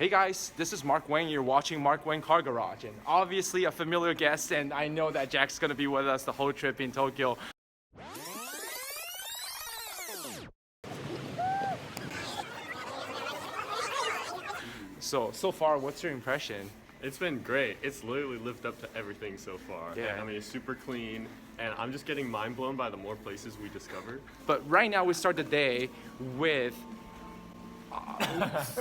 Hey guys, this is Mark Wang. You're watching Mark Wang Car Garage, and obviously a familiar guest, and I know that Jack's gonna be with us the whole trip in Tokyo. So far, what's your impression? It's been great. It's literally lived up to everything so far. Yeah. And, I mean, it's super clean, and I'm just getting mind blown by the more places we discovered. But right now we start the day with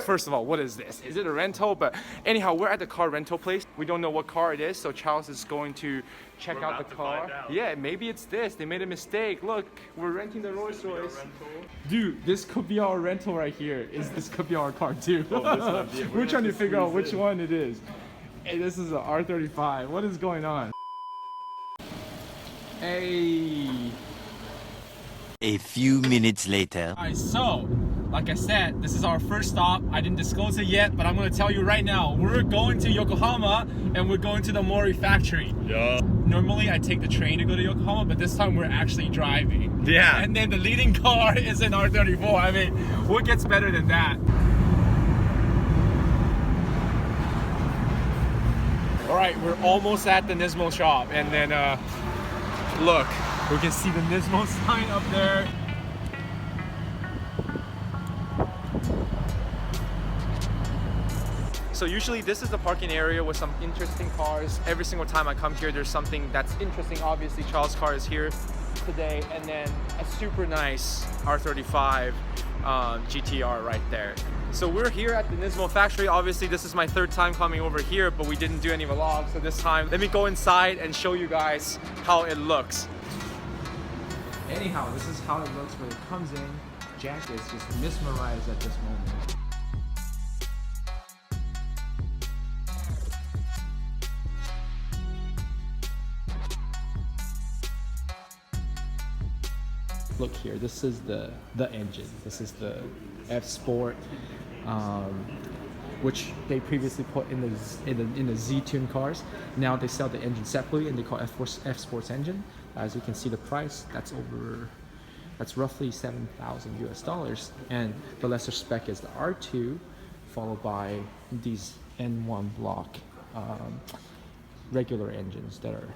first of all, what is this? Is it a rental? But anyhow, we're at the car rental place. We don't know what car it is, so Charles is going to check out the car. Yeah, maybe it's this. They made a mistake. Look, we're renting the Rolls Royce. Dude, this could be our rental right here. This could be our car too. Oh, we're trying to figure out which one it is. Hey, this is an R35. What is going on? Hey. A few minutes later. Alright, so, like I said, this is our first stop. I didn't disclose it yet, but I'm gonna tell you right now. We're going to Yokohama, and we're going to the Omori factory. Yeah. Normally, I take the train to go to Yokohama, but this time we're actually driving. Yeah. And then the leading car is an R34. I mean, what gets better than that? Alright, we're almost at the Nismo shop, and then, look. We can see the Nismo sign up there. So usually this is the parking area with some interesting cars. Every single time I come here, there's something that's interesting. Obviously, Charles' car is here today, and then a super nice R35 GTR right there. So we're here at the Nismo factory. Obviously, this is my third time coming over here, but we didn't do any vlogs. So this time, let me go inside and show you guys how it looks. Anyhow, this is how it looks when it comes in. Jack is just mesmerized at this moment. Look here, this is the engine. This is the F Sport, which they previously put in the Z-Tune cars. Now they sell the engine separately, and they call F Sports engine. As you can see, the price that's roughly $7,000 US, and the lesser spec is the R2, followed by these N1 block regular engines that are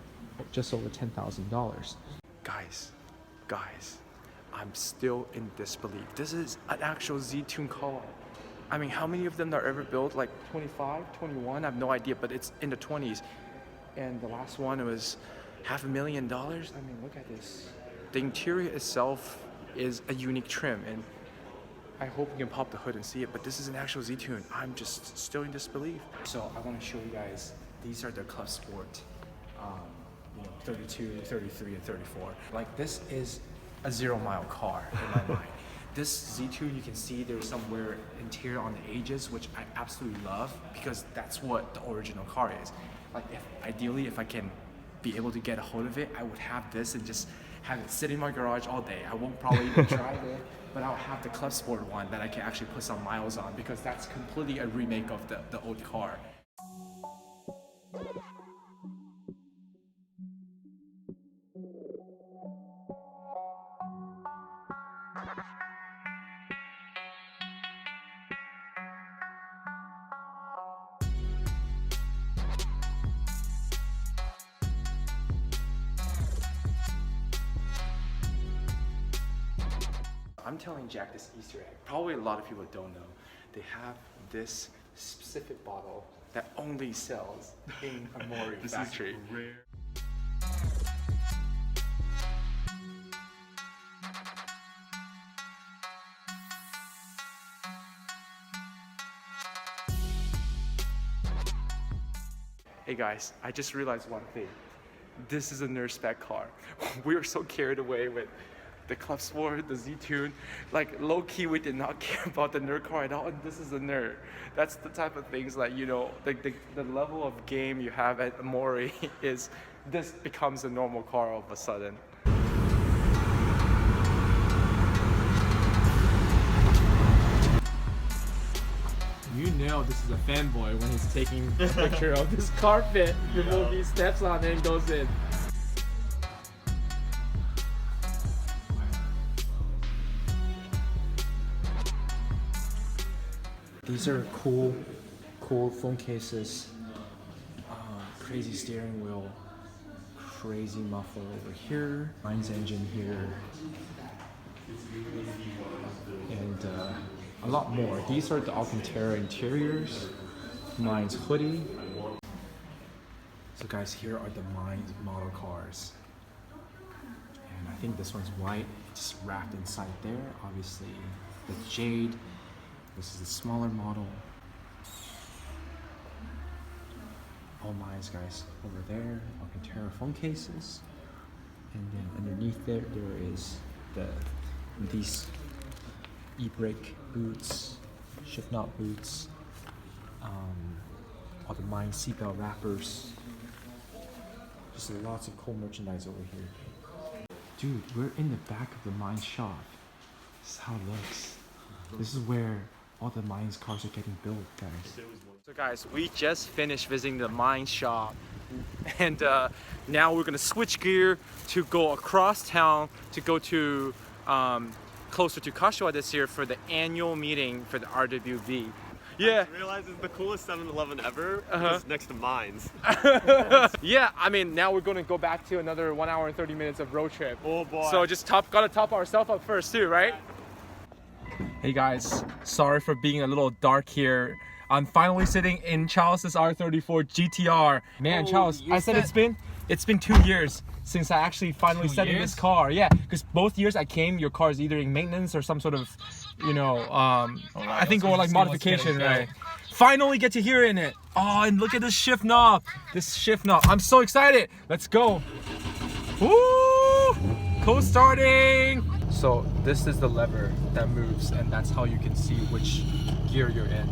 just over $10,000. Guys, I'm still in disbelief. This is an actual Z-Tune car. I mean, how many of them are ever built? Like 25, 21? I have no idea, but it's in the 20s. And the last one was $500,000. I mean, look at this. The interior itself is a unique trim, and I hope you can pop the hood and see it, but this is an actual Z-Tune. I'm just still in disbelief. So I want to show you guys, these are the Club Sport, 32, 33, and 34. Like, this is a 0-mile car in my mind. This Z-Tune, you can see there's some wear interior on the edges, which I absolutely love, because that's what the original car is. Like, ideally, if I can be able to get a hold of it, I would have this and just have it sit in my garage all day. I won't probably even drive it, but I'll have the Club Sport one that I can actually put some miles on, because that's completely a remake of the old car. I'm telling Jack this Easter egg. Probably a lot of people don't know. They have this specific bottle that only sells in Omori factory. Is rare. Hey guys, I just realized one thing. This is a nerd spec car. We were so carried away with the Club Sport, the Z-Tune. Like, low-key, we did not care about the nerd car at all, and this is a nerd. That's the type of things, like, you know, the level of game you have at Omori is, this becomes a normal car all of a sudden. You know this is a fanboy when he's taking a picture of this carpet before he steps on it and goes in. These are cool cool phone cases, crazy steering wheel, crazy muffler over here, Mine's engine here, and a lot more. These are the Alcantara interiors, Mine's hoodie. So guys, here are the Mine's model cars. And I think this one's white, it's wrapped inside there, obviously the jade. This is the smaller model. All Mine's guys over there, Alcantara phone cases. And then underneath there is these e-brake boots, shift knob boots, all the Mine seatbelt wrappers. Just lots of cool merchandise over here. Dude, we're in the back of the Mine shop. This is how it looks. This is where all the Mine's cars are getting built, guys. So guys, we just finished visiting the Mine shop. And now we're gonna switch gear to go across town to go to closer to Kashiwa this year for the annual meeting for the RWB. Yeah. I realize it's the coolest 7-Eleven ever is next to Mine's. Yeah, I mean, now we're gonna go back to another 1 hour and 30 minutes of road trip. Oh boy. So just gotta top ourselves up first too, right? Hey guys, sorry for being a little dark here. I'm finally sitting in Charles's R34 GTR. Man, Charles, I said it's been 2 years since I actually finally sat in this car. Yeah, because both years I came, your car is either in maintenance or some sort of, you know, I think or like modification, right? Finally get to hear in it. Oh, and look at this shift knob. I'm so excited. Let's go. Woo! Co-starting. So this is the lever that moves, and that's how you can see which gear you're in.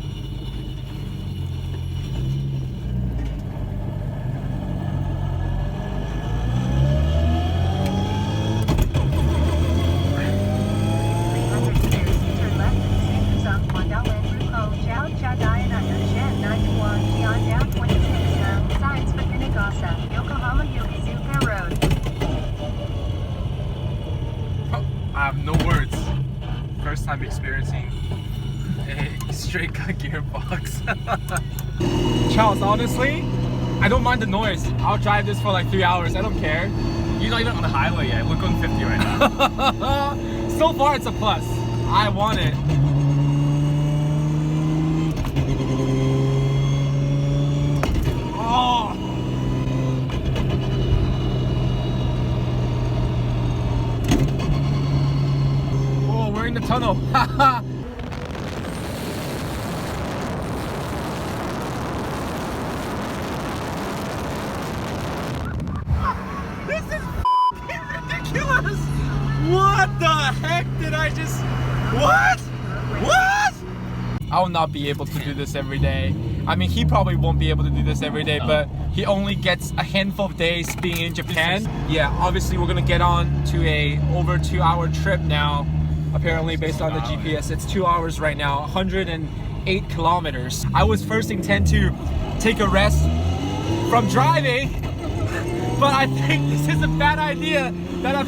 I have no words. First time experiencing a straight cut gearbox. Charles, honestly, I don't mind the noise. I'll drive this for like 3 hours. I don't care. You're not even on the highway yet. We're going 50 right now. So far, it's a plus. I want it. Oh. We're in the tunnel. This is ridiculous. What the heck did I just... What? I will not be able to do this every day. I mean, he probably won't be able to do this every day, but he only gets a handful of days being in Japan. Yeah, obviously we're gonna get on to a over 2 hour trip now. Apparently, based on the GPS, it's 2 hours right now, 108 kilometers. I was first intent to take a rest from driving, but I think this is a bad idea that I'm...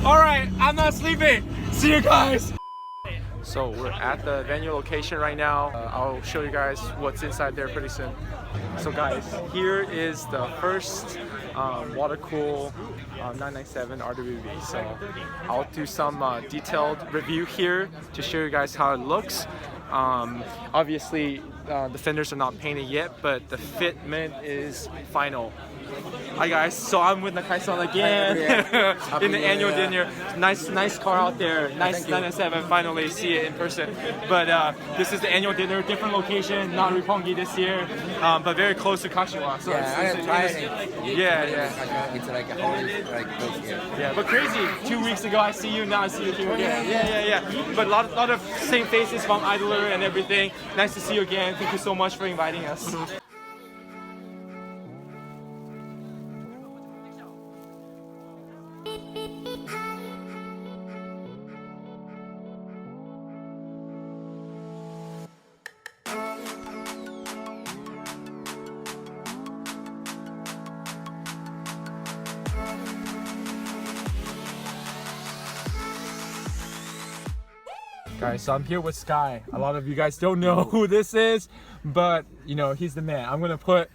All right, I'm not sleeping. See you guys. So we're at the venue location right now. I'll show you guys what's inside there pretty soon. So guys, here is the first water-cooled 997 RWB. So I'll do some detailed review here to show you guys how it looks. Obviously, the fenders are not painted yet, but the fitment is final. Hi guys, so I'm with Nakai-san again in the annual dinner. Nice car out there. Nice 997. Finally see it in person. But this is the annual dinner, different location, not Roppongi this year, but very close to Kashiwa. So It's like a whole close here. Yeah, but crazy. 2 weeks ago I see you, now I see you here again. Yeah. But a lot of same faces from Idler and everything. Nice to see you again. Thank you so much for inviting us. Guys, so I'm here with Sky. A lot of you guys don't know who this is, but you know, he's the man. I'm gonna put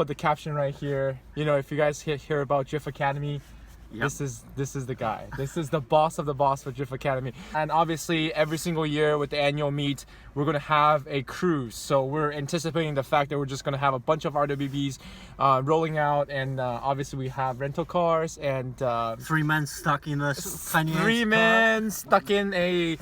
the caption right here. You know, if you guys hear about Drift Academy, this is the guy. This is the boss of the boss for Drift Academy. And obviously every single year with the annual meet, we're gonna have a cruise. So we're anticipating the fact that we're just gonna have a bunch of RWBs rolling out, and obviously we have rental cars and 3 men stuck in a tiny 3 men stuck in a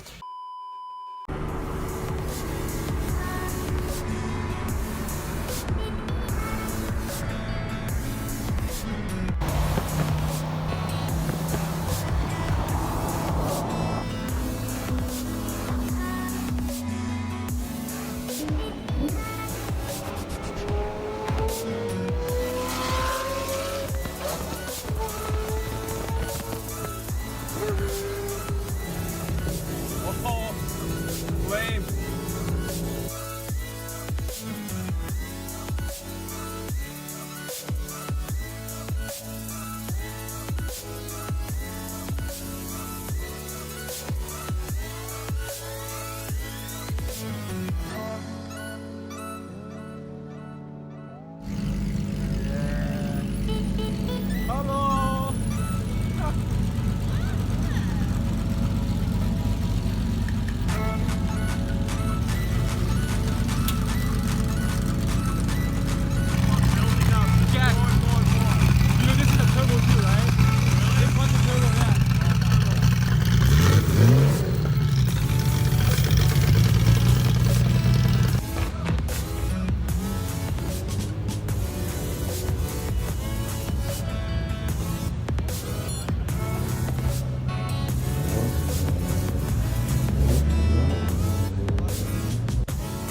flame. Hello.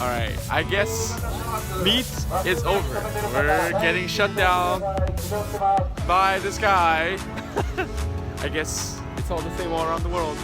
Alright, I guess meet is over. We're getting shut down by this guy. I guess it's all the same all around the world.